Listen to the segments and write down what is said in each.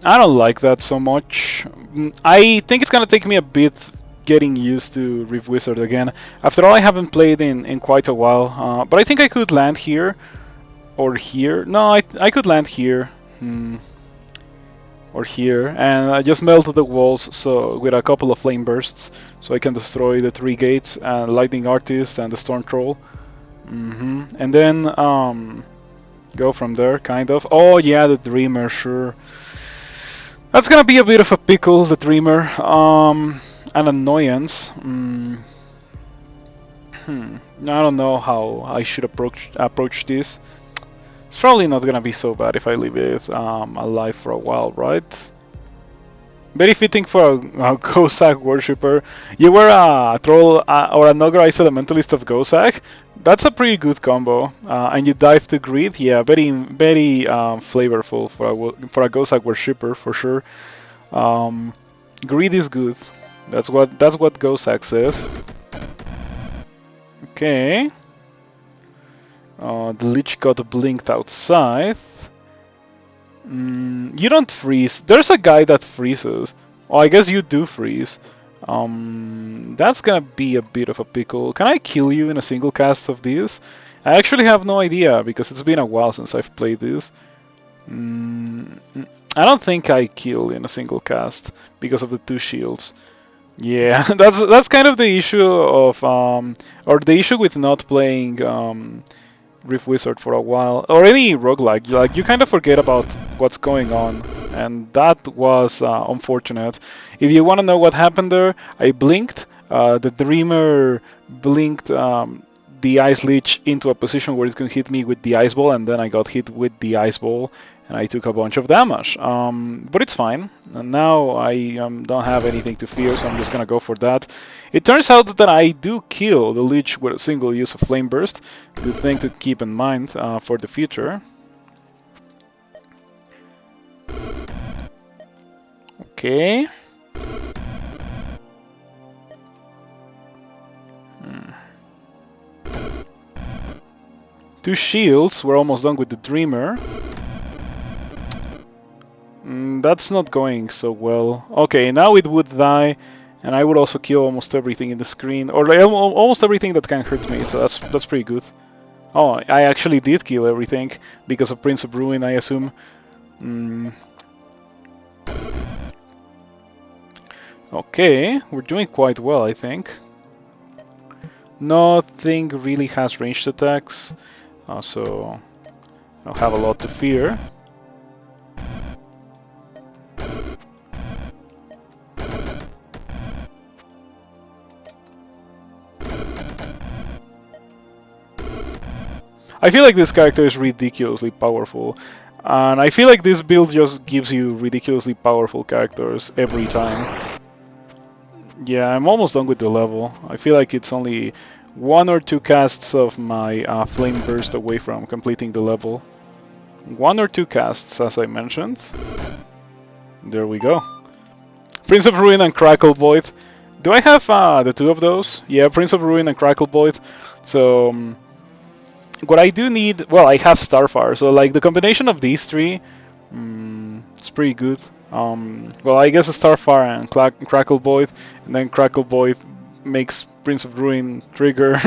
I don't like that so much. I think it's gonna take me a bit getting used to Rift Wizard again. After all, I haven't played in quite a while. But I think I could land here or here. No, I could land here. Or here, and I just melt the walls so with a couple of flame bursts, so I can destroy the 3 gates and lightning artist and the storm troll. And then go from there, kind of. Oh yeah, the dreamer, sure. That's gonna be a bit of a pickle, the dreamer. An annoyance. I don't know how I should approach this. It's probably not gonna be so bad if I leave it alive for a while, right? Very fitting for a Gozak worshipper. You were a troll or an ogreized elementalist of Gozak. That's a pretty good combo. And you dive to greed. Yeah, very flavorful for a Gozak worshipper for sure. Greed is good. That's what Gozak says. Okay. The Lich got blinked outside. You don't freeze. There's a guy that freezes. Oh, I guess you do freeze. That's gonna be a bit of a pickle. Can I kill you in a single cast of this? I actually have no idea because it's been a while since I've played this. I don't think I kill in a single cast because of the 2 shields. Yeah, that's kind of the issue of or the issue with not playing Rift Wizard for a while, or any roguelike. Like, you kind of forget about what's going on, and that was unfortunate. If you want to know what happened there, I blinked. The Dreamer blinked the Ice Lich into a position where it can hit me with the Ice Ball, and then I got hit with the Ice Ball, and I took a bunch of damage. But it's fine. And now I don't have anything to fear, so I'm just gonna go for that. It turns out that I do kill the Lich with a single use of Flame Burst. Good thing to keep in mind for the future. Okay. 2 shields. We're almost done with the Dreamer. That's not going so well. Okay, now it would die, and I would also kill almost everything in the screen, or almost everything that can hurt me. So that's pretty good. Oh, I actually did kill everything because of Prince of Ruin, I assume. Okay, we're doing quite well, I think. Nothing really has ranged attacks, so I don't have a lot to fear. I feel like this character is ridiculously powerful, and I feel like this build just gives you ridiculously powerful characters every time. Yeah, I'm almost done with the level. I feel like it's only 1 or 2 casts of my Flame Burst away from completing the level. 1 or 2 casts, as I mentioned. There we go. Prince of Ruin and Crackle Void. Do I have the 2 of those? Yeah, Prince of Ruin and Crackle Void. So what I do need, well, I have Starfire, so like the combination of these 3, it's pretty good. Well, I guess a Starfire and Crackle Void, and then Crackle Void makes Prince of Ruin trigger.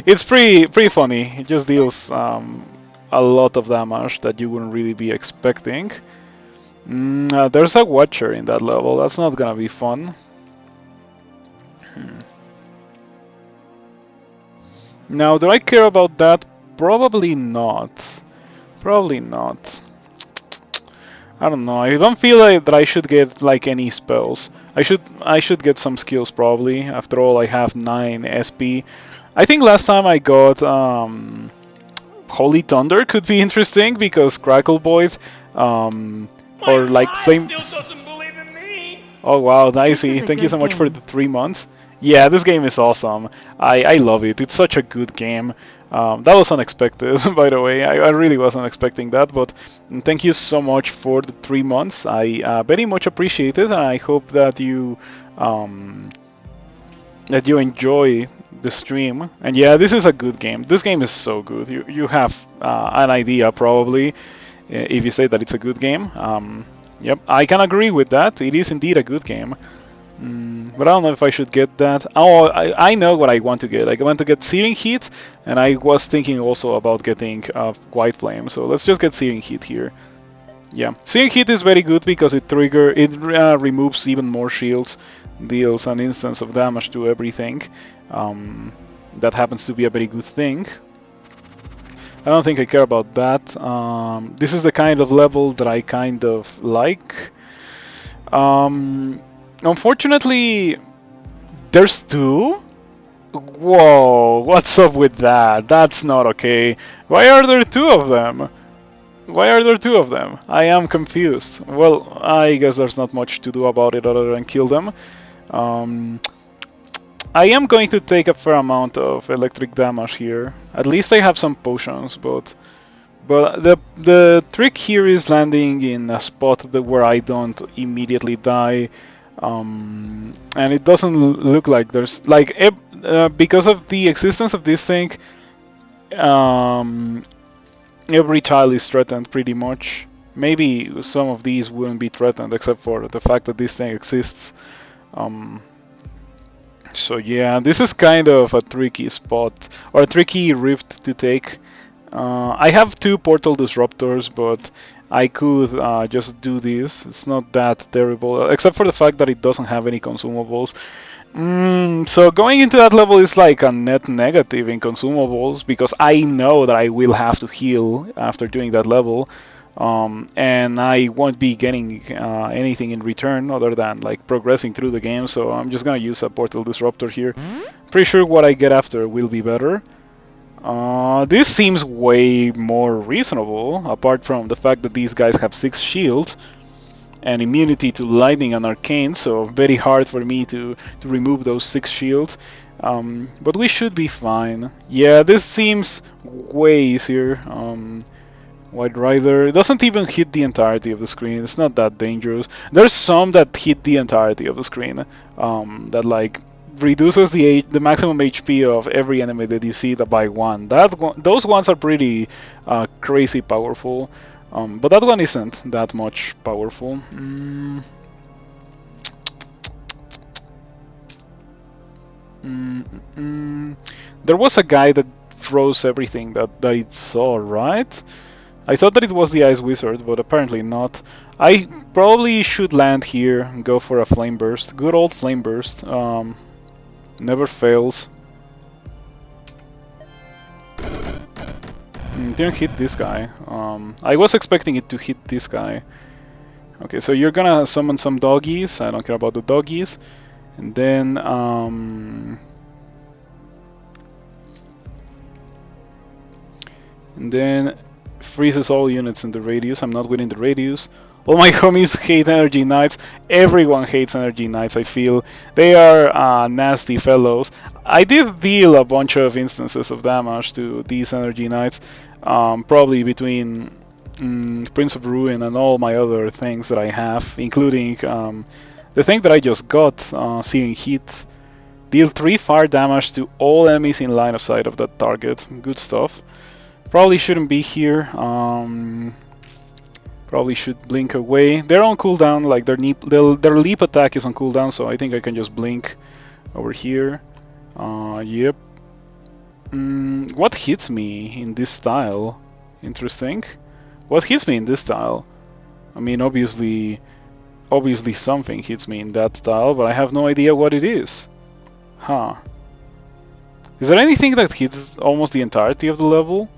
It's pretty funny. It just deals a lot of damage that you wouldn't really be expecting. There's a Watcher in that level. That's not gonna be fun. Now, do I care about that? Probably not. Probably not. I don't know. I don't feel like that I should get like any spells. I should get some skills probably. After all, I have 9 SP. I think last time I got Holy Thunder could be interesting because Crackle Void or like Flame. Still doesn't believe in me. Oh wow, nicey. Thank you so much for the 3 months. Yeah, this game is awesome. I love it. It's such a good game. That was unexpected, by the way. I really wasn't expecting that, but thank you so much for the 3 months. I very much appreciate it, and I hope that you enjoy the stream. And yeah, this is a good game. This game is so good. You have an idea probably if you say that it's a good game. Yep, I can agree with that. It is indeed a good game. But I don't know if I should get that. Oh, I know what I want to get. I want to get Searing Heat, and I was thinking also about getting White Flame. So let's just get Searing Heat here. Yeah, Searing Heat is very good because it removes even more shields, deals an instance of damage to everything. That happens to be a very good thing. I don't think I care about that. This is the kind of level that I kind of like. Unfortunately, there's two? Whoa, what's up with that? That's not okay. Why are there two of them? Why are there two of them? I am confused. Well, I guess there's not much to do about it other than kill them. Um, I am going to take a fair amount of electric damage here. At least I have some potions, but the trick here is landing in a spot where I don't immediately die. And it doesn't look like there's like because of the existence of this thing. Um, every child is threatened pretty much. Maybe some of these wouldn't be threatened except for the fact that this thing exists. Um, so yeah, this is kind of a tricky spot or a tricky rift to take. I have two portal disruptors, but I could just do this. It's not that terrible, except for the fact that it doesn't have any consumables. So going into that level is like a net negative in consumables because I know that I will have to heal after doing that level, and I won't be getting anything in return other than like progressing through the game. So I'm just gonna use a portal disruptor here. Pretty sure what I get after will be better. This seems way more reasonable, apart from the fact that these guys have 6 shield and immunity to lightning and arcane, so very hard for me to remove those 6 shields. But we should be fine. Yeah, this seems way easier. White Rider doesn't even hit the entirety of the screen. It's not that dangerous. There's some that hit the entirety of the screen. That like reduces the maximum HP of every enemy that you see by one. Those ones are pretty crazy powerful. But that one isn't that much powerful. There was a guy that froze everything that I saw, right? I thought that it was the Ice Wizard, but apparently not. I probably should land here and go for a Flame Burst. Good old Flame Burst. Never fails. Didn't hit this guy. I was expecting it to hit this guy. Okay, so you're gonna summon some doggies. I don't care about the doggies. And then freezes all units in the radius. I'm not within the radius. All my homies hate Energy Knights. Everyone hates Energy Knights, I feel. They are nasty fellows. I did deal a bunch of instances of damage to these Energy Knights. Probably between Prince of Ruin and all my other things that I have, including the thing that I just got, Searing Heat. Deal 3 fire damage to all enemies in line of sight of that target. Good stuff. Probably shouldn't be here. Probably should blink away. They're on cooldown, like their leap attack is on cooldown, so I think I can just blink over here. Yep. What hits me in this style? Interesting. What hits me in this style? I mean, obviously something hits me in that style, but I have no idea what it is. Huh. Is there anything that hits almost the entirety of the level?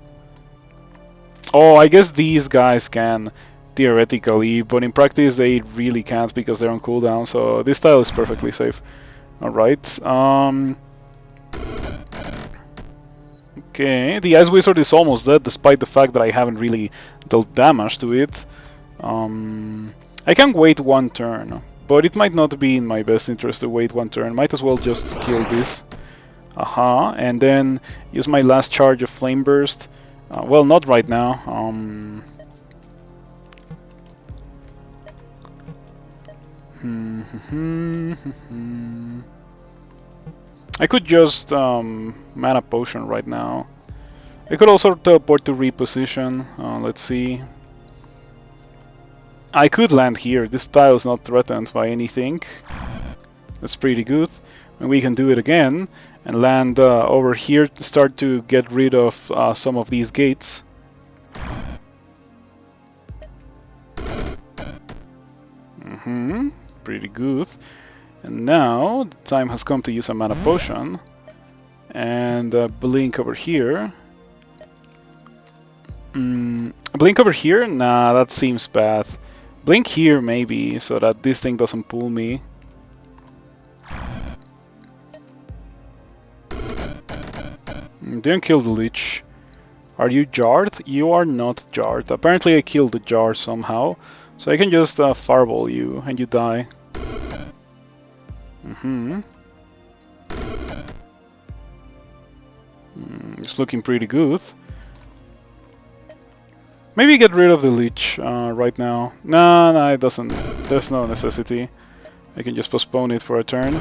Oh, I guess these guys can, theoretically, but in practice they really can't because they're on cooldown, so this style is perfectly safe. Alright, okay, the Ice Wizard is almost dead despite the fact that I haven't really dealt damage to it. I can wait one turn, but it might not be in my best interest to wait one turn. Might as well just kill this. Aha, and then use my last charge of Flame Burst. Well, not right now. I could just mana potion right now. I could also teleport to reposition. Let's see. I could land here. This tile is not threatened by anything. That's pretty good. And we can do it again and land over here to start to get rid of some of these gates. Pretty good. And now the time has come to use a mana potion and blink over here. Blink over here? Nah, that seems bad. Blink here maybe, so that this thing doesn't pull me. Didn't kill the Lich. Are you jarred? You are not jarred. Apparently I killed the jar somehow. So I can just fireball you and you die. It's looking pretty good. Maybe get rid of the Lich right now. No, it doesn't. There's no necessity. I can just postpone it for a turn.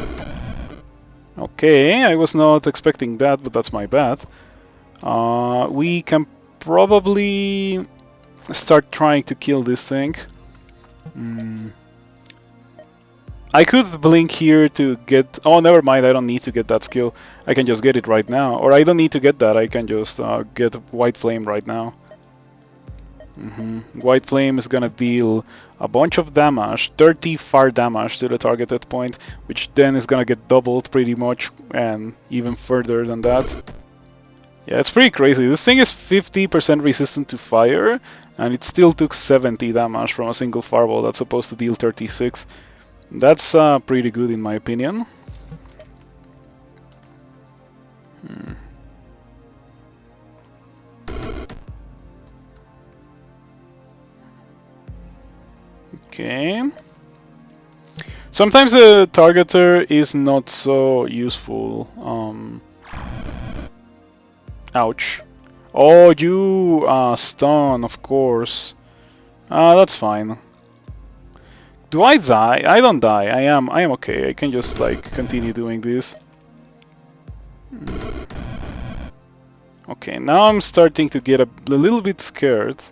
Okay, I was not expecting that, but that's my bad. We can probably start trying to kill this thing. I could blink here to get... Oh, never mind, I don't need to get that skill. I can just get it right now. Or I don't need to get that, I can just get White Flame right now. White Flame is gonna deal a bunch of damage, 30 fire damage to the targeted point, which then is gonna get doubled pretty much, and even further than that. Yeah, it's pretty crazy. This thing is 50% resistant to fire, and it still took 70 damage from a single fireball that's supposed to deal 36. That's pretty good in my opinion. Okay. Sometimes the targeter is not so useful. Ouch. Oh, you stun, of course. That's fine. Do I die? I don't die. I am okay. I can just like continue doing this. Okay, now I'm starting to get a little bit scared.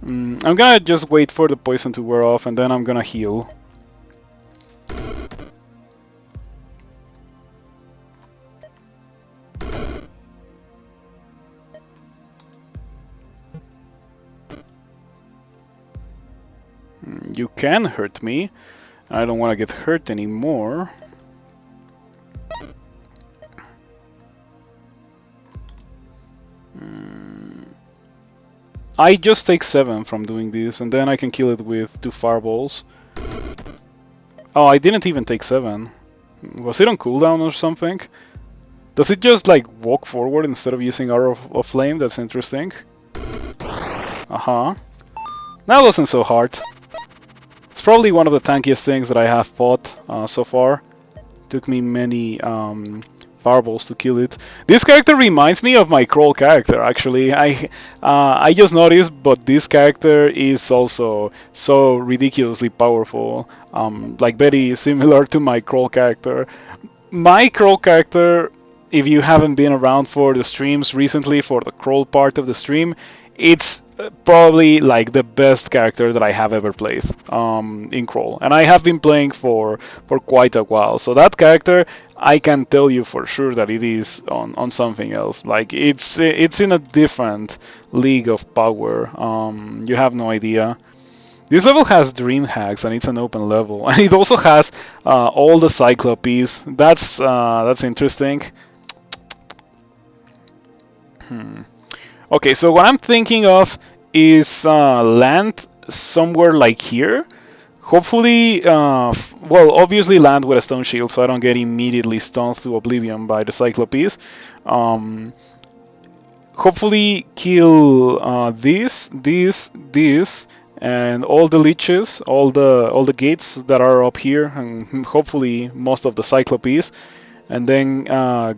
I'm gonna just wait for the poison to wear off and then I'm gonna heal. You can hurt me. I don't want to get hurt anymore. I just take 7 from doing this, and then I can kill it with 2 fireballs. Oh, I didn't even take 7. Was it on cooldown or something? Does it just like walk forward instead of using Arrow of Flame? That's interesting. That wasn't so hard. It's probably one of the tankiest things that I have fought so far. Took me many fireballs to kill it. This character reminds me of my Kroll character, actually. I just noticed, but this character is also so ridiculously powerful. Like very similar to my Kroll character. My Kroll character, if you haven't been around for the streams recently, for the Kroll part of the stream, it's probably like the best character that I have ever played in Kroll, and I have been playing for quite a while. So that character, I can tell you for sure that it is on something else. Like it's in a different league of power. You have no idea. This level has dream hacks and it's an open level, and it also has all the Cyclopes. That's interesting. Okay, so what I'm thinking of is land somewhere like here. Hopefully, well, obviously land with a stone shield so I don't get immediately stunned to oblivion by the Cyclopes. Hopefully kill this, and all the leeches, all the gates that are up here, and hopefully most of the Cyclopes. And then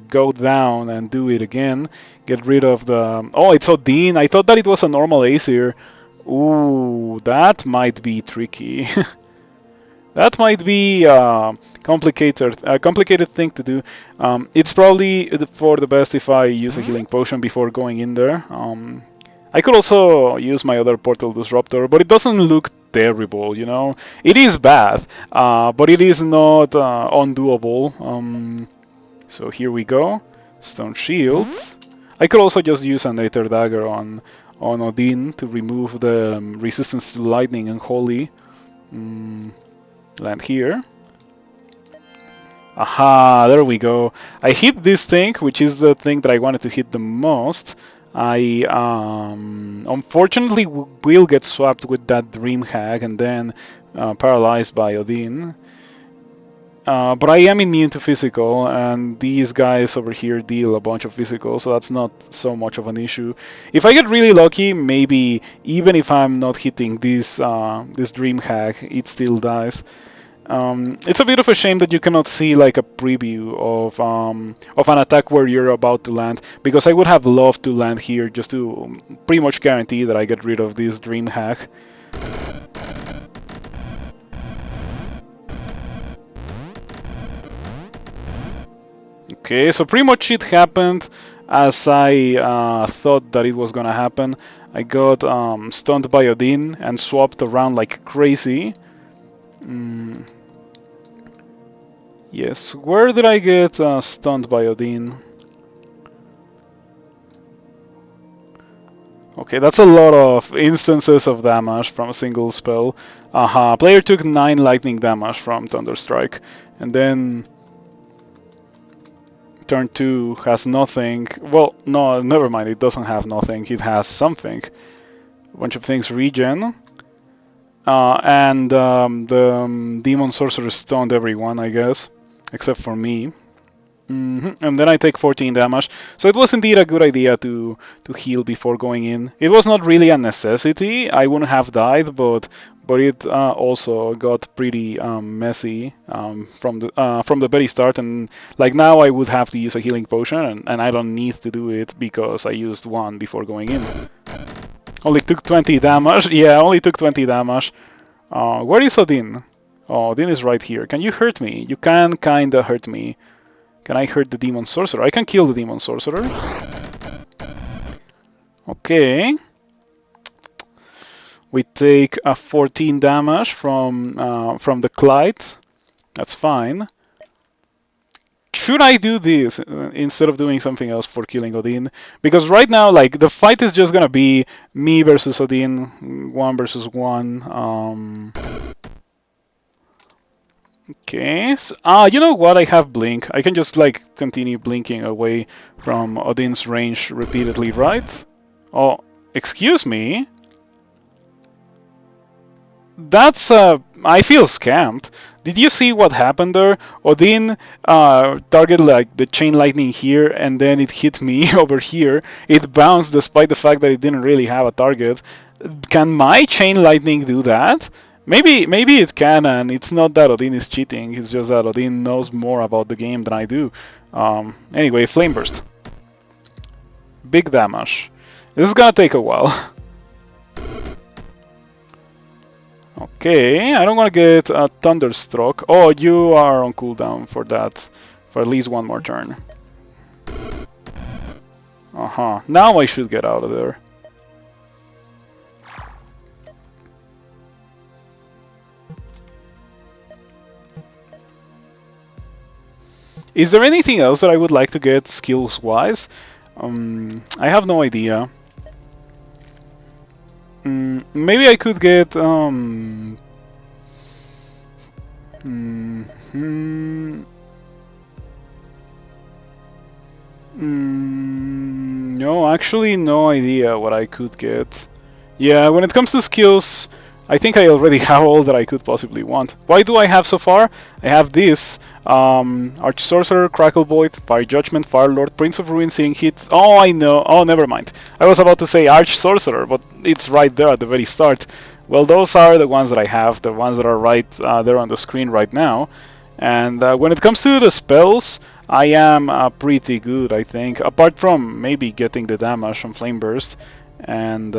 go down and do it again. Get rid of the... Oh, it's Odin. I thought that it was a normal Aesir. Ooh, that might be tricky. That might be a complicated thing to do. It's probably for the best if I use a healing potion before going in there. I could also use my other Portal Disruptor, but it doesn't look terrible, you know? It is bad, but it is not undoable. So here we go. Stone Shield. I could also just use an Aether Dagger on Odin to remove the resistance to lightning and holy. Land here. Aha, there we go. I hit this thing, which is the thing that I wanted to hit the most. I unfortunately will get swapped with that Dream Hack and then paralyzed by Odin. But I am immune to physical, and these guys over here deal a bunch of physical, so that's not so much of an issue. If I get really lucky, maybe even if I'm not hitting this Dream Hack, it still dies. It's a bit of a shame that you cannot see like a preview of an attack where you're about to land, because I would have loved to land here just to pretty much guarantee that I get rid of this Dream Hack. Okay, so pretty much it happened as I thought that it was gonna happen. I got stunned by Odin and swapped around like crazy. Yes, where did I get stunned by Odin? Okay, that's a lot of instances of damage from a single spell. Aha, player took 9 lightning damage from Thunderstrike, and then turn 2 has nothing. Well, no, never mind, it doesn't have nothing, it has something. A bunch of things regen. And the Demon Sorcerer stunned everyone, I guess, except for me. And then I take 14 damage. So it was indeed a good idea to heal before going in. It was not really a necessity. I wouldn't have died, but it also got pretty messy from the very start. And like now, I would have to use a healing potion, and I don't need to do it because I used one before going in. Only took 20 damage. Yeah, only took 20 damage. Where is Odin? Oh, Odin is right here. Can you hurt me? You can kinda hurt me. Can I hurt the Demon Sorcerer? I can kill the Demon Sorcerer. Okay. We take a 14 damage from the Clyde. That's fine. Should I do this instead of doing something else for killing Odin? Because right now, like, the fight is just gonna be me versus Odin, 1 versus 1. Okay, so, you know what? I have Blink. I can just, like, continue blinking away from Odin's range repeatedly, right? Oh, excuse me? That's, I feel scammed. Did you see what happened there? Odin targeted like the chain lightning here, and then it hit me over here. It bounced despite the fact that it didn't really have a target. Can my chain lightning do that? Maybe it can, and it's not that Odin is cheating. It's just that Odin knows more about the game than I do. Anyway, Flame Burst. Big damage. This is gonna take a while. Okay, I don't want to get a Thunderstruck. Oh, you are on cooldown for that, for at least one more turn. Now I should get out of there. Is there anything else that I would like to get skills-wise? I have no idea. Maybe I could get no, actually no idea what I could get. Yeah, when it comes to skills, I think I already have all that I could possibly want. Why do I have so far? I have this, Arch Sorcerer, Crackle Void, Fire Judgment, Fire Lord, Prince of Ruin, Seeing Hit. Oh, I know. Oh, never mind. I was about to say Arch Sorcerer, but it's right there at the very start. Well, those are the ones that I have, the ones that are right there on the screen right now. And when it comes to the spells, I am pretty good, I think. Apart from maybe getting the damage from Flame Burst and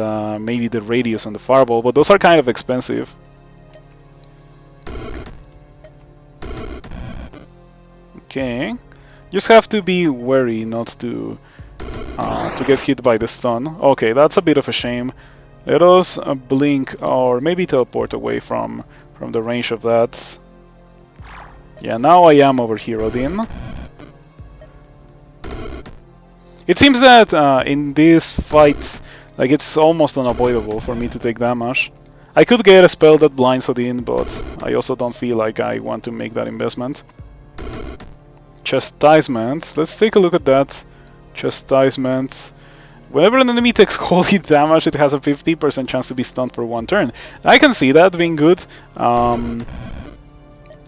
maybe the radius on the Fireball, but those are kind of expensive. Okay, just have to be wary not to to get hit by the stun. Okay, that's a bit of a shame. Let us blink or maybe teleport away from the range of that. Yeah, now I am over here, Odin. It seems that in this fight, like it's almost unavoidable for me to take damage. I could get a spell that blinds Odin, but I also don't feel like I want to make that investment. Chastisement. Let's take a look at that. Chastisement. Whenever an enemy takes holy damage, it has a 50% chance to be stunned for 1 turn. I can see that being good.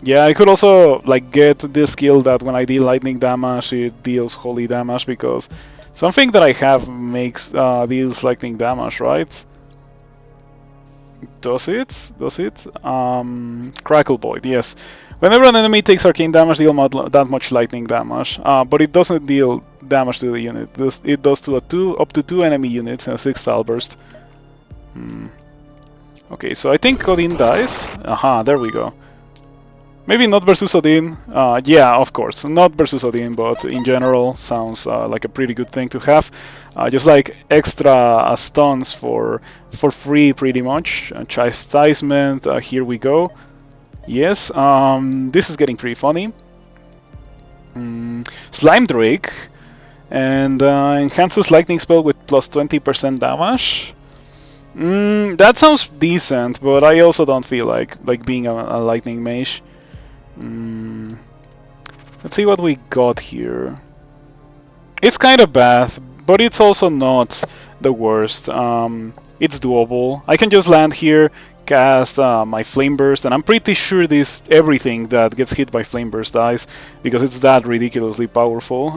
Yeah, I could also like get this skill that when I deal lightning damage, it deals holy damage, because something that I have makes deals lightning damage, right? Does it? Does it? Crackle Void, yes. Whenever an enemy takes arcane damage, deal that much lightning damage, but it doesn't deal damage to the unit. It does to up to 2 enemy units in a 6-style burst. Okay, so I think Odin dies. Aha, there we go. Maybe not versus Odin. Yeah, of course, not versus Odin, but in general sounds like a pretty good thing to have. Just like extra stuns for free, pretty much. Chastisement. Here we go. Yes, this is getting pretty funny. Slime Drake and enhances lightning spell with plus 20% damage. That sounds decent, but I also don't feel like being a lightning mage. Let's see what we got here. It's kind of bad, but it's also not the worst. It's doable. I can just land here, cast my Flame Burst, and I'm pretty sure everything that gets hit by Flame Burst dies, because it's that ridiculously powerful.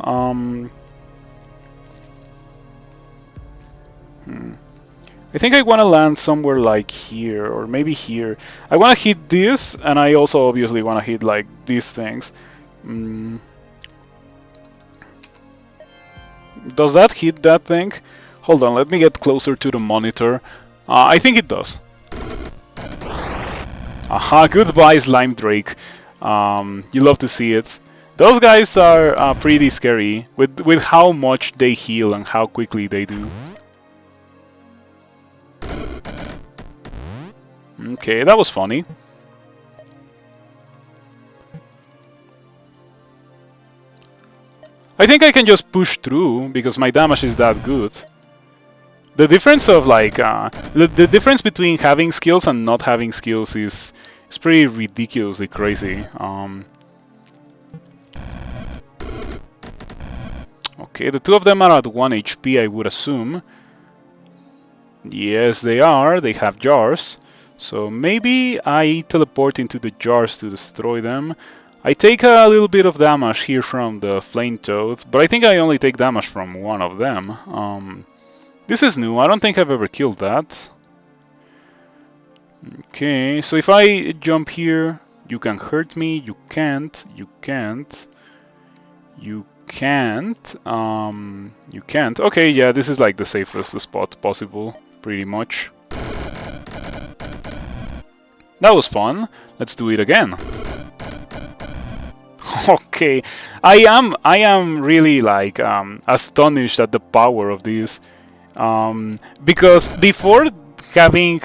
I think I want to land somewhere like here, or maybe here. I want to hit this, and I also obviously want to hit like these things. Does that hit that thing? Hold on, let me get closer to the monitor. I think it does. Aha, goodbye Slime Drake. You love to see it. Those guys are pretty scary with how much they heal and how quickly they do. Okay, that was funny. I think I can just push through because my damage is that good. The difference of like the difference between having skills and not having skills is pretty ridiculously crazy. Okay, the two of them are at 1 HP, I would assume. Yes, they are. They have jars. So maybe I teleport into the jars to destroy them. I take a little bit of damage here from the Flame Toad, but I think I only take damage from one of them. This is new. I don't think I've ever killed that. Okay, so if I jump here, you can hurt me. You can't. You can't. You can't. You can't. Okay, yeah, this is like the safest spot possible, pretty much. That was fun. Let's do it again. Okay, I am really like astonished at the power of this, because before having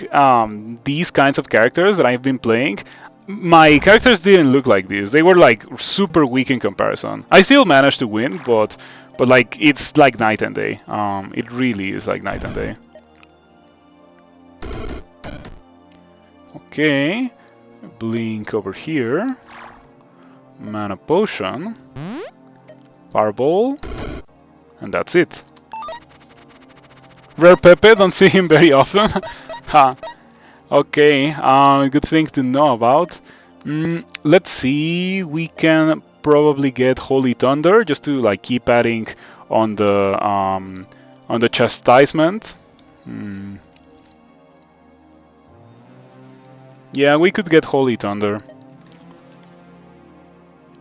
these kinds of characters that I've been playing, my characters didn't look like this. They were like super weak in comparison. I still managed to win, but like it's like night and day. It really is like night and day. Okay, blink over here. Mana potion, fireball, and that's it. Rare Pepe, don't see him very often. Ha. Okay, good thing to know about. Let's see, we can probably get Holy Thunder just to like keep adding on the chastisement. Yeah, we could get Holy Thunder.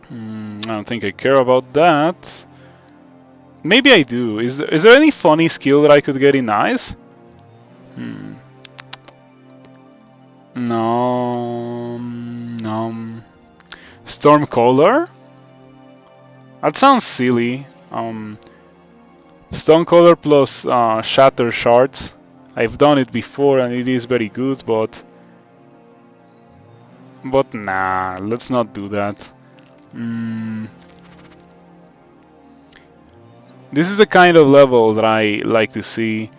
I don't think I care about that. Maybe I do. Is there any funny skill that I could get in Ice? No. No. Stormcaller? That sounds silly. Stonecaller plus Shatter Shards. I've done it before and it is very good, but nah, let's not do that. Mm, this is the kind of level that I like to see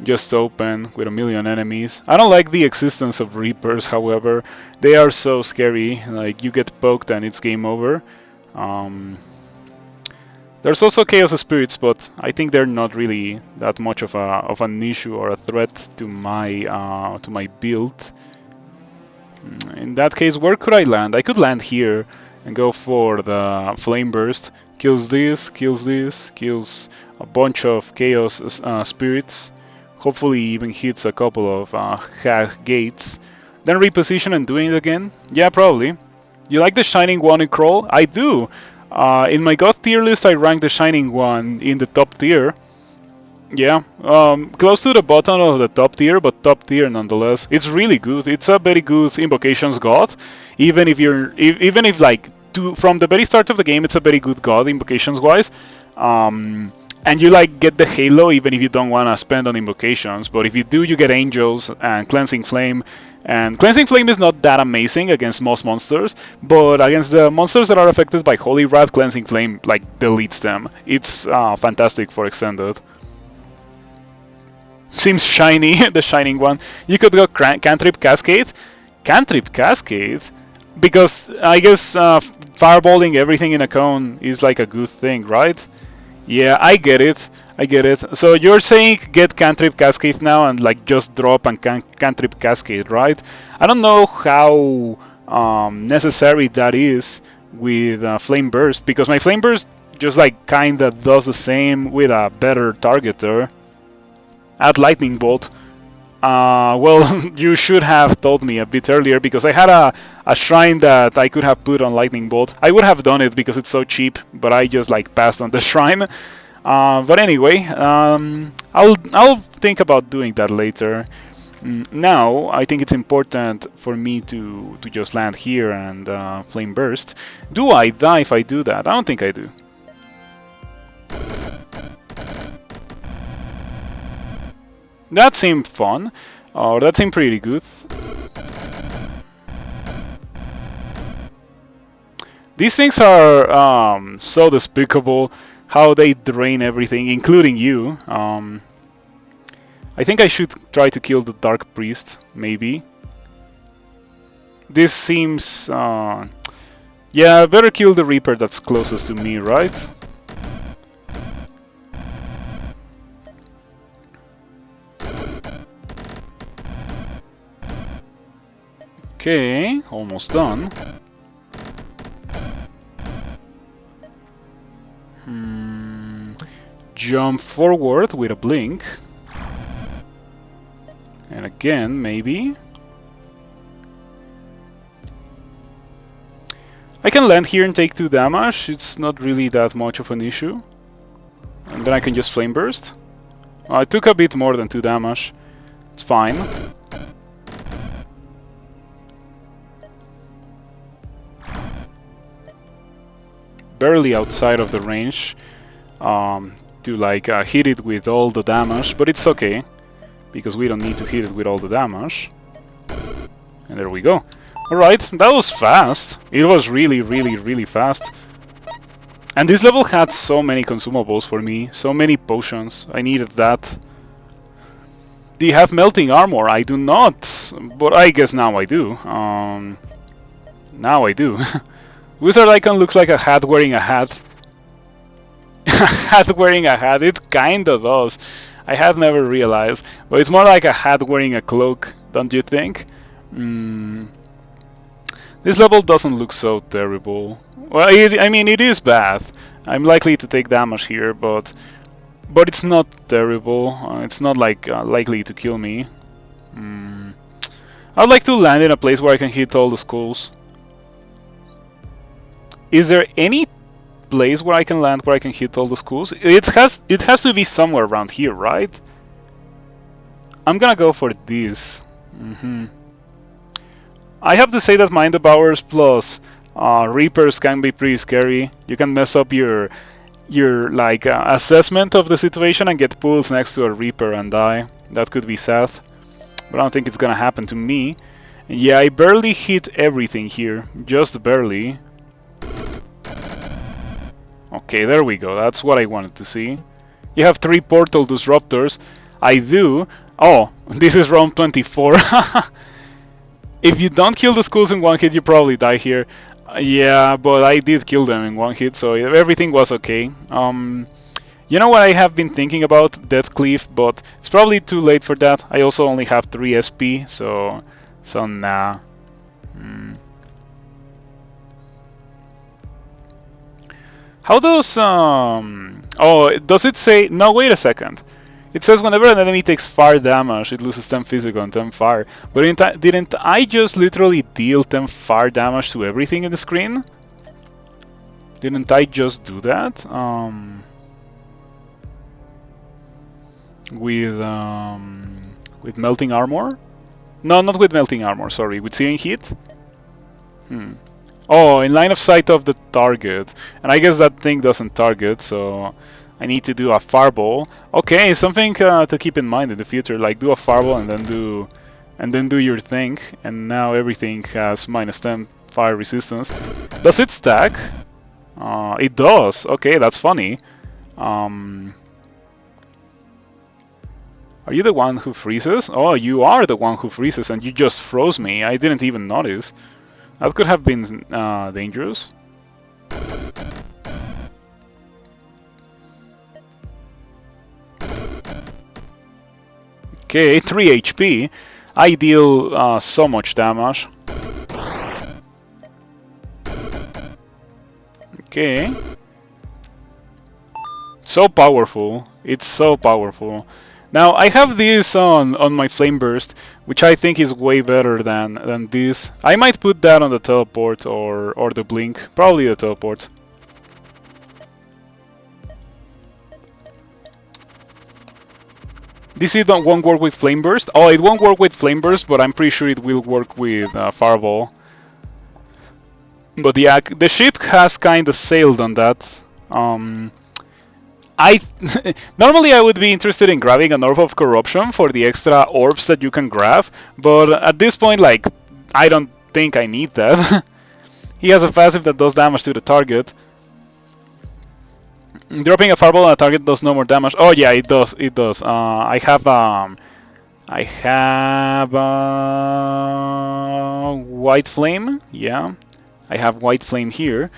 just open with a million enemies. I don't like the existence of Reapers, however. They are so scary, like you get poked and it's game over. Um, there's also Chaos Spirits, but I think they're not really that much of an issue or a threat to my build. In that case, where could I land? I could land here and go for the Flame Burst. Kills kills a bunch of Chaos Spirits. Hopefully even hits a couple of gates. Then reposition and doing it again? Yeah, probably. You like the Shining One in Crawl? I do! In my God tier list, I rank the Shining One in the top tier. Yeah, close to the bottom of the top tier, but top tier nonetheless. It's really good. It's a very good invocations god, even if even if like from the very start of the game, it's a very good god invocations wise. And you like get the halo even if you don't want to spend on invocations. But if you do, you get angels and cleansing flame. And cleansing flame is not that amazing against most monsters, but against the monsters that are affected by holy wrath, cleansing flame like deletes them. It's fantastic for extended. Seems shiny, the shining one. You could go Cantrip Cascade. Cantrip Cascade? Because I guess fireballing everything in a cone is like a good thing, right? Yeah, I get it. I get it. So you're saying get Cantrip Cascade now and like just drop and Cantrip Cascade, right? I don't know how necessary that is with Flame Burst, because my Flame Burst just like kinda does the same with a better targeter. Add Lightning Bolt. Well, you should have told me a bit earlier, because I had a shrine that I could have put on Lightning Bolt. I would have done it because it's so cheap, but I just like passed on the shrine. But anyway, I'll think about doing that later. Now, I think it's important for me to just land here and Flame Burst. Do I die if I do that? I don't think I do. That seemed fun, or that seemed pretty good. These things are so despicable, how they drain everything, including you. I think I should try to kill the Dark Priest, maybe. This seems... yeah, I better kill the Reaper that's closest to me, right? Okay, almost done. Jump forward with a blink. And again, maybe. I can land here and take 2 damage. It's not really that much of an issue. And then I can just Flame Burst. I took a bit more than 2 damage. It's fine. Barely outside of the range to like hit it with all the damage, but it's okay, because we don't need to hit it with all the damage. And there we go. Alright, that was fast. It was really, really, really fast. And this level had so many consumables for me, so many potions. I needed that. Do you have melting armor? I do not, but I guess now I do. Now I do. Wizard icon looks like a hat wearing a hat. Hat wearing a hat, it kinda does. I had never realized, but it's more like a hat wearing a cloak, don't you think? This level doesn't look so terrible. Well, I mean, it is bad. I'm likely to take damage here, but it's not terrible. It's not like likely to kill me. I'd like to land in a place where I can hit all the skulls. Is there any place where I can land where I can hit all the skulls? It has to be somewhere around here, right? I'm gonna go for this. I have to say that Mind Devourers plus Reapers can be pretty scary. You can mess up your your like assessment of the situation and get pulled next to a Reaper and die. That could be sad, but I don't think it's gonna happen to me. Yeah, I barely hit everything here, just barely. Okay, there we go. That's what I wanted to see. You have 3 portal disruptors. I do. Oh, this is round 24. If you don't kill the skulls in one hit, you probably die here. Yeah, but I did kill them in one hit, so everything was okay. You know what I have been thinking about? Death Cleave, but it's probably too late for that. I also only have 3 SP, so nah. How does oh, does it say? No, wait a second. It says whenever an enemy takes fire damage, it loses 10 physical and 10 fire. But didn't I just literally deal 10 fire damage to everything in the screen? Didn't I just do that? With melting armor? No, not with melting armor. Sorry, with searing heat. Oh, in line of sight of the target, and I guess that thing doesn't target, so I need to do a fireball. Okay, something to keep in mind in the future. Like do a fireball and then do your thing, and now everything has -10 fire resistance. Does it stack? It does. Okay, that's funny. Are you the one who freezes? Oh, you are the one who freezes, and you just froze me. I didn't even notice. That could have been dangerous. Okay, 3 HP. I deal so much damage. Okay. So powerful. It's so powerful. Now I have this on my Flame Burst, which I think is way better than this. I might put that on the teleport or the blink. Probably the teleport. This won't work with Flame Burst. Oh, it won't work with Flame Burst, but I'm pretty sure it will work with Fireball. But yeah, the ship has kind of sailed on that. I normally I would be interested in grabbing an Orb of Corruption for the extra orbs that you can grab, but at this point, like, I don't think I need that. He has a passive that does damage to the target. Dropping a fireball on a target does no more damage. Oh yeah, it does. It does. I have White Flame. Yeah, I have White Flame here.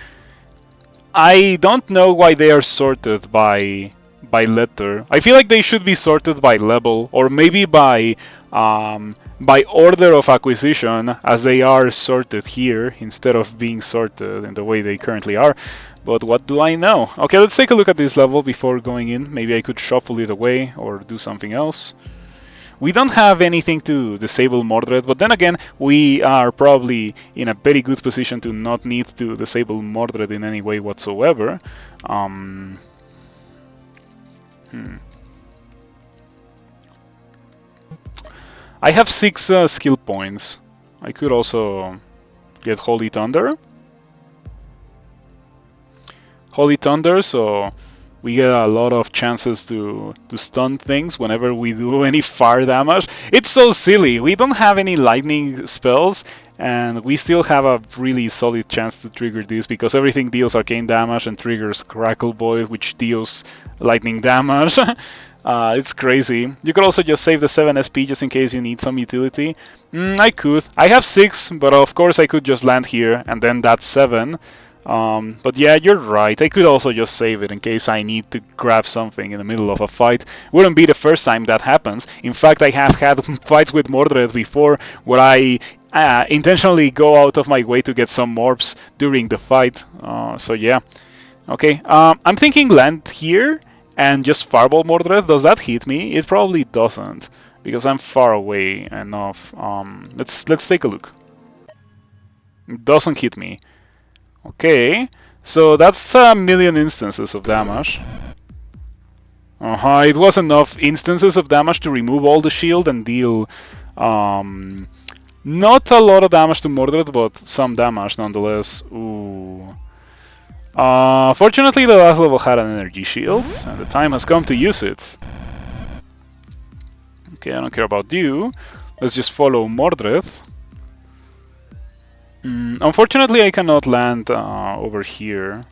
I don't know why they are sorted by letter. I feel like they should be sorted by level, or maybe by order of acquisition, as they are sorted here instead of being sorted in the way they currently are. But what do I know? Okay, let's take a look at this level before going in. Maybe I could shuffle it away or do something else. We don't have anything to disable Mordred, but then again, we are probably in a very good position to not need to disable Mordred in any way whatsoever. I have 6 skill points. I could also get Holy Thunder. Holy Thunder, so we get a lot of chances to stun things whenever we do any fire damage. It's so silly. We don't have any lightning spells, and we still have a really solid chance to trigger this because everything deals arcane damage and triggers Crackle Void, which deals lightning damage. It's crazy. You could also just save the 7 SP just in case you need some utility. I could. I have 6, but of course I could just land here, and then that's 7. But yeah, you're right. I could also just save it in case I need to grab something in the middle of a fight. Wouldn't be the first time that happens. In fact, I have had fights with Mordred before where I intentionally go out of my way to get some orbs during the fight. So yeah. Okay, I'm thinking land here and just fireball Mordred. Does that hit me? It probably doesn't because I'm far away enough. Let's take a look. It doesn't hit me. Okay, so that's a million instances of damage. It was enough instances of damage to remove all the shield and deal not a lot of damage to Mordred, but some damage nonetheless. Ooh. Fortunately, the last level had an energy shield, and the time has come to use it. Okay, I don't care about you. Let's just follow Mordred. Unfortunately, I cannot land over here.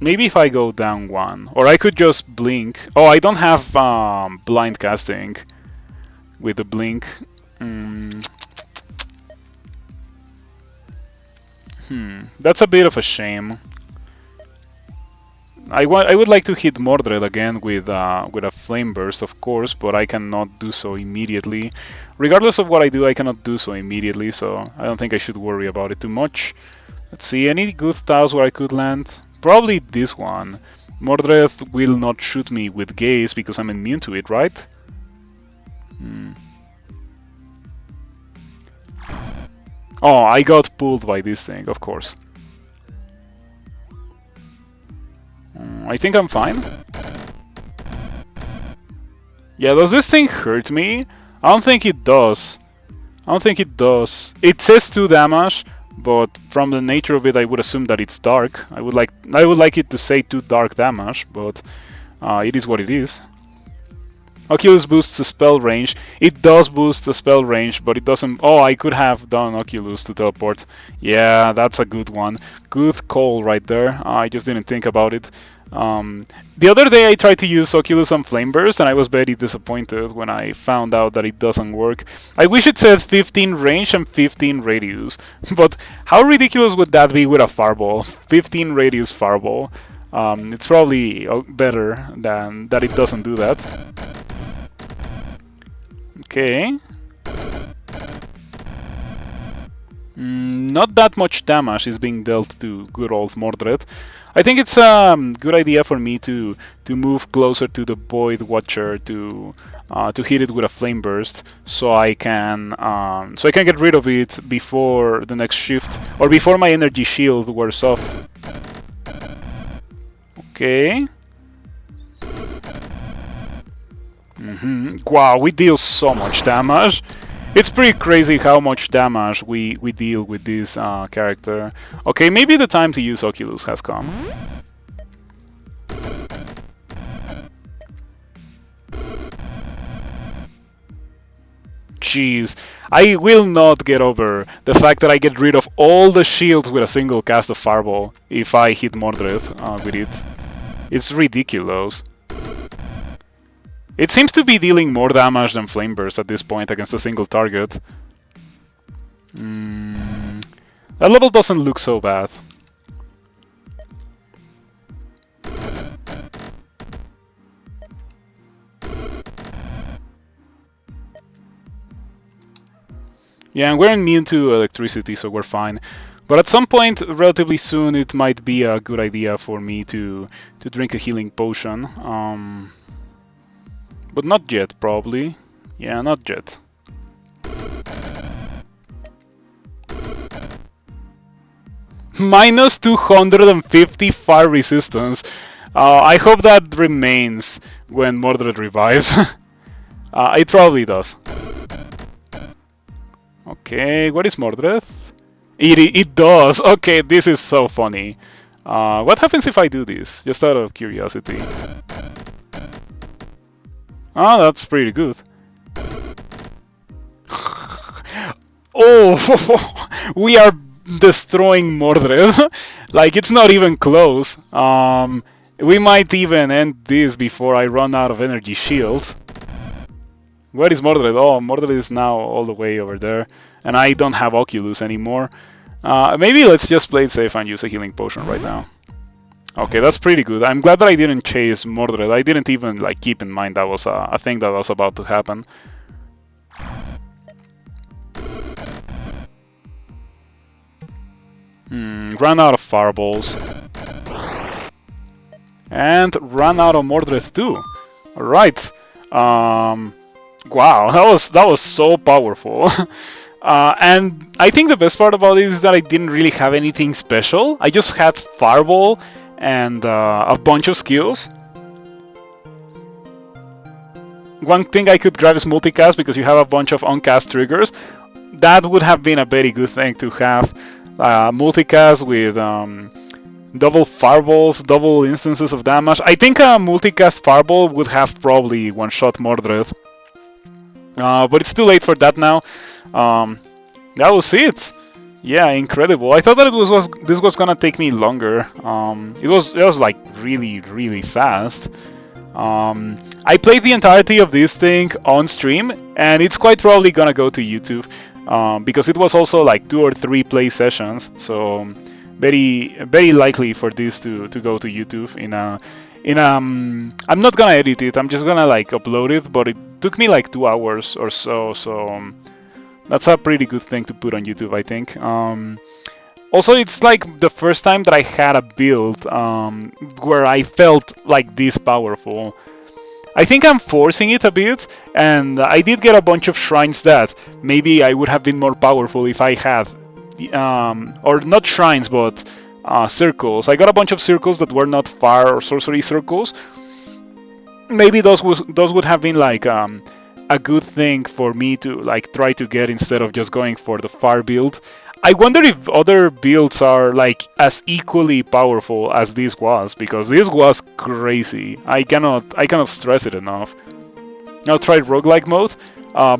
Maybe if I go down one. Or I could just blink. Oh, I don't have blind casting with the blink. That's a bit of a shame. I would like to hit Mordred again with a flame burst, of course, but I cannot do so immediately. Regardless of what I do, I cannot do so immediately, so I don't think I should worry about it too much. Let's see, any good tiles where I could land? Probably this one. Mordred will not shoot me with gaze because I'm immune to it, right? Oh, I got pulled by this thing, of course. I think I'm fine. Yeah, does this thing hurt me? I don't think it does. I don't think it does. It says 2 damage, but from the nature of it, I would assume that it's dark. I would like it to say 2 dark damage, but it is what it is. Oculus boosts the spell range. It does boost the spell range, but it doesn't... Oh, I could have done Oculus to teleport. Yeah, that's a good one. Good call right there. I just didn't think about it. The other day I tried to use Oculus on Flame Burst, and I was very disappointed when I found out that it doesn't work. I wish it said 15 range and 15 radius, but how ridiculous would that be with a Fireball? 15 radius Fireball. It's probably better than that it doesn't do that. Okay. Not that much damage is being dealt to good old Mordred. I think it's a good idea for me to move closer to the Void Watcher to hit it with a Flame Burst, so I can get rid of it before the next shift or before my energy shield wears off. Okay. Wow, we deal so much damage. It's pretty crazy how much damage we deal with this character. Okay, maybe the time to use Oculus has come. Jeez, I will not get over the fact that I get rid of all the shields with a single cast of Fireball if I hit Mordred with it. It's ridiculous. It seems to be dealing more damage than Flame Burst at this point against a single target. That level doesn't look so bad. Yeah, and we're immune to electricity, so we're fine. But at some point, relatively soon, it might be a good idea for me to drink a healing potion. But not yet, probably. Yeah, not yet. Minus 250 fire resistance. I hope that remains when Mordred revives. It probably does. Okay, what is Mordred? It does! Okay, this is so funny. What happens if I do this? Just out of curiosity. Oh, that's pretty good. Oh, we are destroying Mordred. Like, it's not even close. We might even end this before I run out of energy shield. Where is Mordred? Oh, Mordred is now all the way over there. And I don't have Oculus anymore. Maybe let's just play it safe and use a healing potion right now. Okay, that's pretty good. I'm glad that I didn't chase Mordred. I didn't even like keep in mind that was a thing that was about to happen. Ran out of fireballs. And ran out of Mordred too. Alright. Wow, that was so powerful. And I think the best part about it is that I didn't really have anything special. I just had Fireball and a bunch of skills. One thing I could grab is multicast because you have a bunch of uncast triggers. That would have been a very good thing to have. Multicast double fireballs, double instances of damage. I think a multicast fireball would have probably one-shot Mordred. But it's too late for that now. Um, that was it. Yeah, incredible. I thought that this was gonna take me longer. It was like really fast. I played the entirety of this thing on stream, and it's quite probably gonna go to YouTube because it was also like 2 or 3 play sessions. So very likely for this to go to YouTube I'm not gonna edit it. I'm just gonna like upload it, but it took me like 2 hours or so. So that's a pretty good thing to put on YouTube, I think. Also, it's like the first time that I had a build where I felt like this powerful. I think I'm forcing it a bit, and I did get a bunch of shrines that maybe I would have been more powerful if I had, or not shrines, but circles. I got a bunch of circles that were not fire or sorcery circles. Maybe those would have been like a good thing for me to like try to get instead of just going for the fire build. I wonder if other builds are like as equally powerful as this was, because this was crazy. I cannot stress it enough. I'll try roguelike mode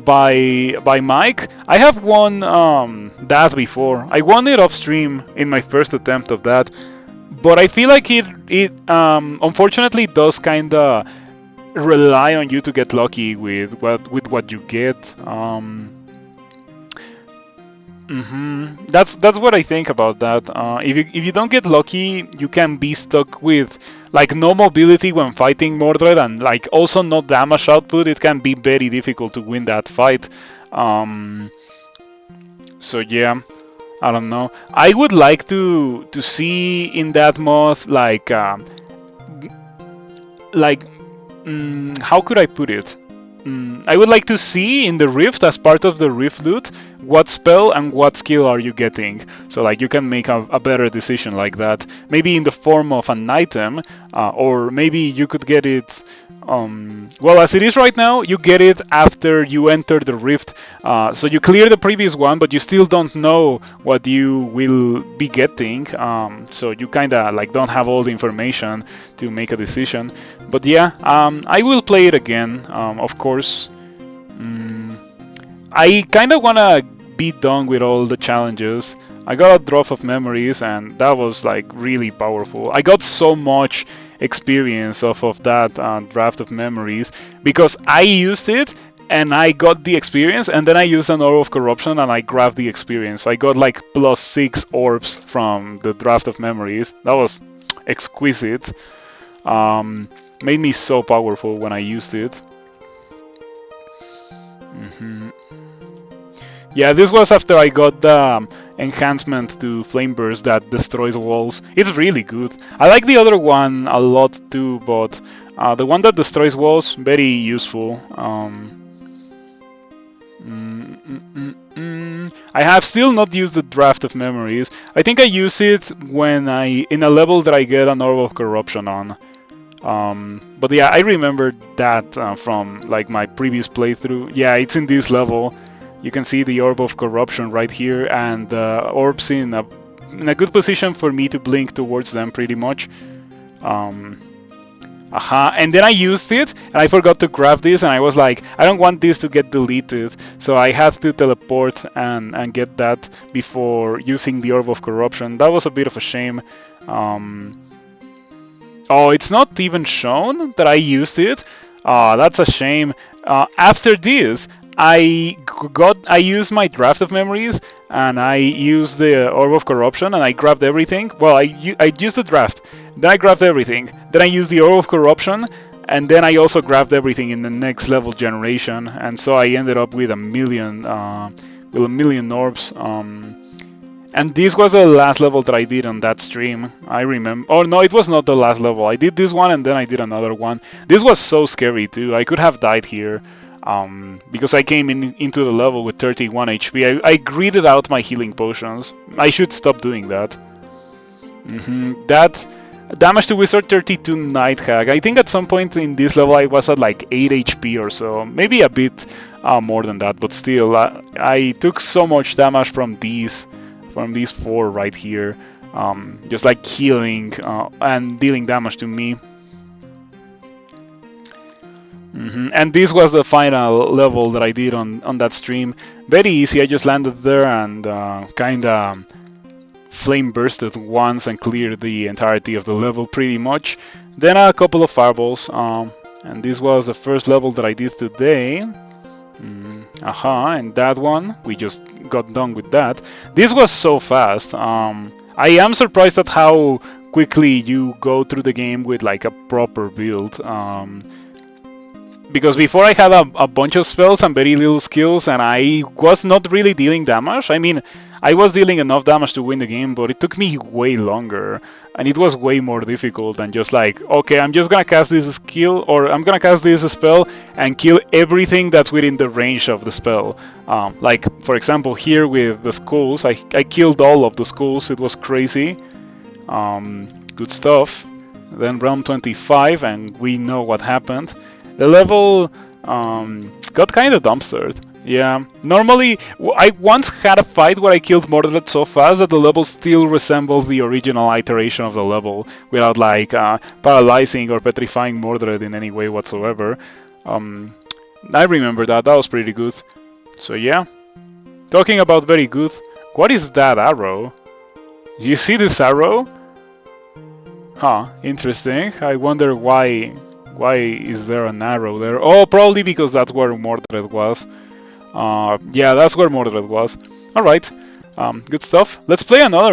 by Mike. I have won that before. I won it off stream in my first attempt of that, but I feel like it unfortunately does kinda rely on you to get lucky with what you get. That's what I think about that. If you don't get lucky, you can be stuck with like no mobility when fighting Mordred, and like also no damage output. It can be very difficult to win that fight. So yeah, I don't know. I would like to see in that mod like how could I put it? I would like to see in the Rift, as part of the Rift loot, what spell and what skill are you getting. So like you can make a better decision like that. Maybe in the form of an item, or maybe you could get it. Well, as it is right now, you get it after you enter the Rift. So you clear the previous one, but you still don't know what you will be getting. So you kinda like don't have all the information to make a decision. But yeah, I will play it again, of course. I kinda wanna be done with all the challenges. I got a drop of memories, and that was like really powerful. I got so much experience off of that draft of memories because I used it and I got the experience, and then I used an orb of corruption and I grabbed the experience. So I got like +6 orbs from the draft of memories. That was exquisite. Made me so powerful when I used it. Yeah, this was after I got the enhancement to Flame Burst that destroys walls. It's really good. I like the other one a lot too, but the one that destroys walls, very useful. I have still not used the draft of memories. I think I use it when in a level that I get an orb of corruption on. But yeah, I remember that from like my previous playthrough. Yeah, it's in this level. You can see the orb of corruption right here, and orbs in a good position for me to blink towards them, pretty much. And then I used it, and I forgot to grab this, and I was like, I don't want this to get deleted, so I had to teleport and get that before using the orb of corruption. That was a bit of a shame. Oh, it's not even shown that I used it. That's a shame. After this, I used my draft of memories, and I used the orb of corruption, and I grabbed everything. Well, I used the draft, then I grabbed everything, then I used the orb of corruption, and then I also grabbed everything in the next level generation, and so I ended up with a million orbs. And this was the last level that I did on that stream. I remember. Oh no, it was not the last level. I did this one and then I did another one. This was so scary too. I could have died here. Because I came into the level with 31 HP. I greeded out my healing potions. I should stop doing that. That damage to wizard 32 night hack. I think at some point in this level I was at like 8 HP or so. Maybe a bit more than that, but still. I took so much damage from these 4 right here. just like healing and dealing damage to me. And this was the final level that I did on that stream. Very easy, I just landed there and kinda flame bursted once and cleared the entirety of the level pretty much. Then a couple of fireballs, and this was the first level that I did today. And that one, we just got done with that. This was so fast. I am surprised at how quickly you go through the game with like a proper build. Because before I had a bunch of spells and very little skills, and I was not really dealing damage. I mean, I was dealing enough damage to win the game, but it took me way longer, and it was way more difficult than just like, okay, I'm just gonna cast this skill, or I'm gonna cast this spell and kill everything that's within the range of the spell. Like, for example, here with the skulls, I killed all of the skulls, it was crazy. Good stuff. Then round 25, and we know what happened. The level got kind of dumpstered. Yeah, normally I once had a fight where I killed Mordred so fast that the level still resembles the original iteration of the level without like paralyzing or petrifying Mordred in any way whatsoever. I remember that, that was pretty good. So yeah, talking about very good, what is that arrow? You see this arrow? Huh, interesting. I wonder why is there an arrow there? Oh, probably because that's where Mordred was. Yeah, that's where Mordred was. Alright, good stuff. Let's play another